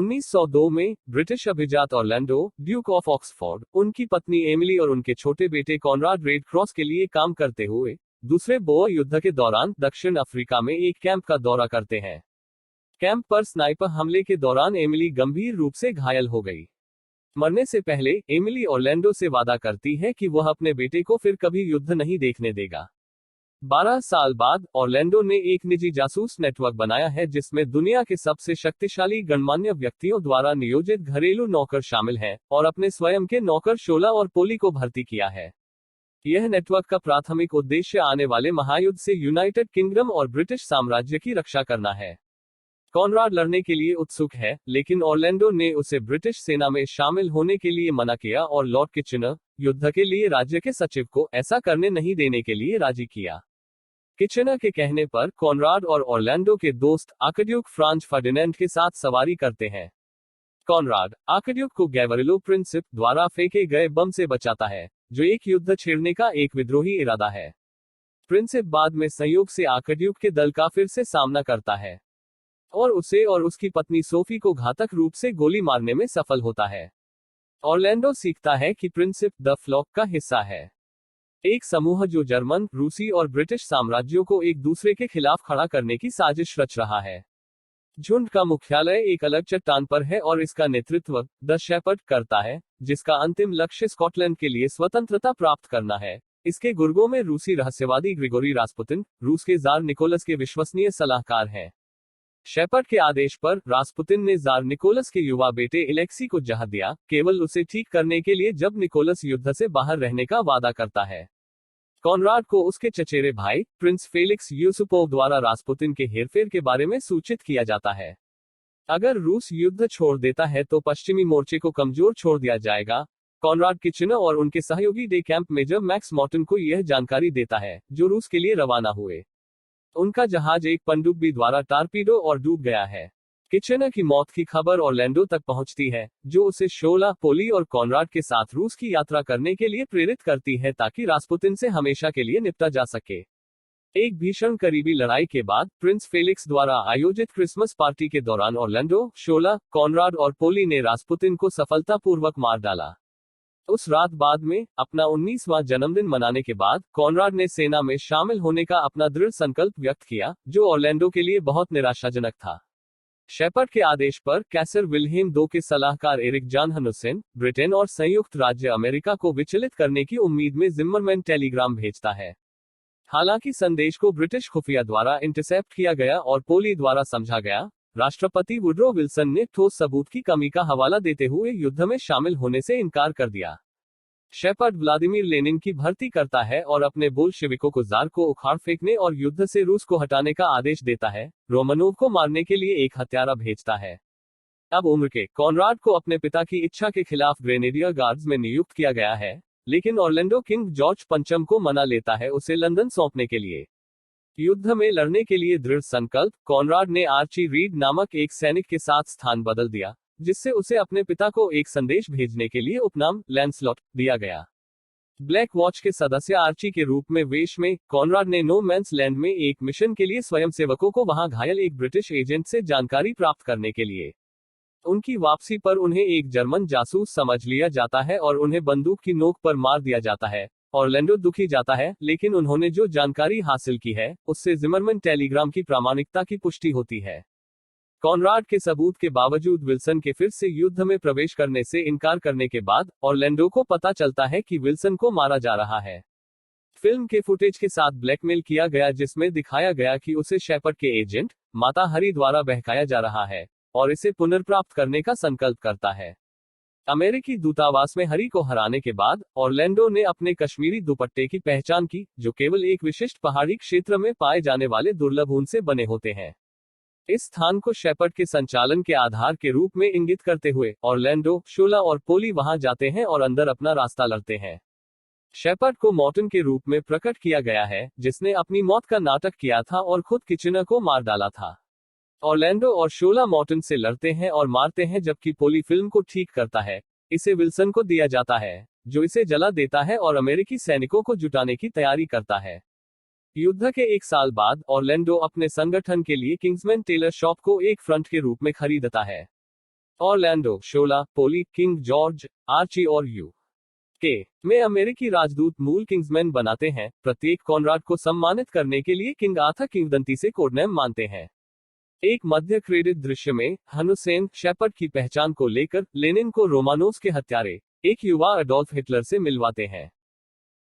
1902 में ब्रिटिश अभिजात Orlando, Duke of Oxford, उनकी पत्नी एमिली और उनके छोटे बेटे कॉनराड रेड क्रॉस के लिए काम करते हुए दूसरे बोअर युद्ध के दौरान दक्षिण अफ्रीका में एक कैंप का दौरा करते हैं। कैंप पर स्नाइपर हमले के दौरान एमिली गंभीर रूप से घायल हो गई। मरने से पहले एमिली ऑरलैंडो से वादा करती है कि वह अपने बेटे को फिर कभी युद्ध नहीं देखने देगा। 12 साल बाद ऑरलैंडो ने एक निजी जासूस नेटवर्क बनाया है जिसमें दुनिया के सबसे शक्तिशाली गणमान्य व्यक्तियों द्वारा नियोजित घरेलू नौकर शामिल हैं और अपने स्वयं के नौकर शोला और पोली को भर्ती किया है। यह नेटवर्क का प्राथमिक उद्देश्य आने वाले महायुद्ध से यूनाइटेड किंगडम और ब्रिटिश साम्राज्य की रक्षा करना है। कॉनराड लड़ने के लिए उत्सुक है, लेकिन ऑरलैंडो ने उसे ब्रिटिश सेना में शामिल होने के लिए मना किया और लॉर्ड किचनर, युद्ध के लिए राज्य के सचिव को ऐसा करने नहीं देने के लिए राजी किया। किचनर के कहने पर कॉनराड और ऑरलैंडो के दोस्त आर्कड्यूक फ्रांज फर्डिनेंड के साथ सवारी करते हैं। कॉनराड आर्कड्यूक को गैवरिलो प्रिंसिप द्वारा फेंके गए बम से बचाता है, जो एक युद्ध छेड़ने का एक विद्रोही इरादा है। प्रिंसिप बाद में संयोग से आर्कड्यूक के दल का फिर से सामना करता है और उसे और उसकी पत्नी सोफी को घातक रूप से गोली मारने में सफल होता है। ऑरलैंडो सीखता है कि प्रिंसिप द फ्लॉक का हिस्सा है, एक समूह जो जर्मन, रूसी और ब्रिटिश साम्राज्यों को एक दूसरे के खिलाफ खड़ा करने की साजिश रच रहा है। झुंड का मुख्यालय एक अलग चट्टान पर है और इसका नेतृत्व द शेपर्ड करता है, जिसका अंतिम लक्ष्य स्कॉटलैंड के लिए स्वतंत्रता प्राप्त करना है। इसके गुर्गों में रूसी रहस्यवादी ग्रिगोरी रास्पुतिन, रूस के जार निकोलस के विश्वसनीय सलाहकार हैं। शेपर्ड के आदेश पर रास्पुतिन ने जार निकोलस के युवा बेटे इलेक्सी को जहर दिया, केवल उसे ठीक करने के लिए जब निकोलस युद्ध से बाहर रहने का वादा करता है। कॉनराड को उसके चचेरे भाई प्रिंस फेलिक्स यूसुपोव द्वारा रास्पुतिन के हेरफेर के बारे में सूचित किया जाता है। अगर रूस युद्ध छोड़ देता है तो पश्चिमी मोर्चे को कमजोर छोड़ दिया जाएगा। कॉनराड किचनर और उनके सहयोगी de camp major Max Morton को यह जानकारी देता है, जो रूस के लिए रवाना हुए। उनका जहाज एक पनडुब्बी द्वारा टारपीडो और डूब गया है। किचनर की मौत की खबर ऑरलैंडो तक पहुंचती है, जो उसे शोला, पोली और कॉनराड के साथ रूस की यात्रा करने के लिए प्रेरित करती है ताकि रास्पुतिन से हमेशा के लिए निपटा जा सके। एक भीषण करीबी लड़ाई के बाद प्रिंस फेलिक्स द्वारा आयोजित क्रिसमस पार्टी के दौरान ऑरलैंडो, शोला, कॉनराड और पोली ने रास्पुतिन को सफलतापूर्वक मार डाला। उस रात बाद में अपना 19वां जन्मदिन मनाने के बाद कॉनराड ने सेना में शामिल होने का अपना दृढ़ संकल्प व्यक्त किया, जो ऑरलैंडो के लिए बहुत निराशाजनक था। शेपर्ड के आदेश पर कैसर विल्हेम II के सलाहकार एरिक जान हनुसेन, ब्रिटेन और संयुक्त राज्य अमेरिका को विचलित करने की उम्मीद में जिम्मरमैन टेलीग्राम भेजता है। हालांकि संदेश को ब्रिटिश खुफिया द्वारा इंटरसेप्ट किया गया और पोली द्वारा समझा गया। राष्ट्रपति वुड्रो विल्सन ने ठोस सबूत की कमी का हवाला देते हुए युद्ध में शामिल होने से इनकार कर दिया। शेपर्ड व्लादिमीर लेनिन की भर्ती करता है और अपने बोल्शेविकों को जार को उखाड़ फेंकने और युद्ध से रूस को हटाने का आदेश देता है। रोमनोव को मारने के लिए एक हत्यारा भेजता है। अब उम्र के कॉनराड को अपने पिता की इच्छा के खिलाफ ग्रेनेडियर गार्ड्स में नियुक्त किया गया है, लेकिन ऑरलैंडो किंग जॉर्ज पंचम को मना लेता है उसे लंदन सौंपने के लिए। युद्ध में लड़ने के लिए दृढ़ संकल्प कॉनराड ने आर्ची रीड नामक एक सैनिक के साथ स्थान बदल दिया, जिससे उसे अपने पिता को एक संदेश भेजने के लिए उपनाम लैंसलॉट दिया गया। ब्लैक वॉच के सदस्य आर्ची के रूप में वेश में कॉनराड ने नो मैंस लैंड में एक मिशन के लिए स्वयंसेवकों को वहां घायल एक ब्रिटिश एजेंट से जानकारी प्राप्त करने के लिए। उनकी वापसी पर उन्हें एक जर्मन जासूस समझ लिया जाता है और उन्हें बंदूक की नोक पर मार दिया जाता है। ऑरलैंडो दुखी जाता है, लेकिन उन्होंने जो जानकारी हासिल की है उससे जिमरमैन टेलीग्राम की प्रामाणिकता की पुष्टि होती है। कॉनराड के सबूत के बावजूद विल्सन के फिर से युद्ध में प्रवेश करने से इनकार करने के बाद ऑरलैंडो को पता चलता है कि विल्सन को मारा जा रहा है। फिल्म के फुटेज के साथ ब्लैकमेल किया गया, जिसमें दिखाया गया कि उसे शेपर्ड के एजेंट माता हरी द्वारा बहकाया जा रहा है और इसे पुनर्प्राप्त करने का संकल्प करता है। अमेरिकी दूतावास में हरी को हराने के बाद ऑरलैंडो ने अपने कश्मीरी दुपट्टे की पहचान की, जो केवल एक विशिष्ट पहाड़ी क्षेत्र में पाए जाने वाले दुर्लभ ऊन से बने होते हैं। इस स्थान को शेपर्ड के संचालन के आधार के रूप में इंगित करते हुए ऑरलैंडो, शोला और पोली वहां जाते हैं और अंदर अपना रास्ता लड़ते हैं। शेपर्ड को मॉर्टन के रूप में प्रकट किया गया है, जिसने अपनी मौत का नाटक किया था और खुद किचनर को मार डाला था। ऑरलैंडो और शोला मॉर्टन से लड़ते हैं और मारते हैं, जबकि पोली फिल्म को ठीक करता है। इसे विल्सन को दिया जाता है, जो इसे जला देता है और अमेरिकी सैनिकों को जुटाने की तैयारी करता है। युद्ध के 1 साल बाद ऑरलैंडो अपने संगठन के लिए किंग्समैन टेलर शॉप को एक फ्रंट के रूप में खरीदता है। ऑरलैंडो, शोला, पोली, किंग जॉर्ज, आर्ची और के में अमेरिकी राजदूत मूल किंग्समैन बनाते हैं, प्रत्येक कॉनराड को सम्मानित करने के लिए किंग आर्थर किंवदंती से कोडनेम मानते हैं। एक मध्य क्रेडिट दृश्य में, हुसैन शेपर्ड की पहचान को लेकर लेनिन को रोमानोस के हत्यारे, एक युवा एडोल्फ हिटलर से मिलवाते हैं।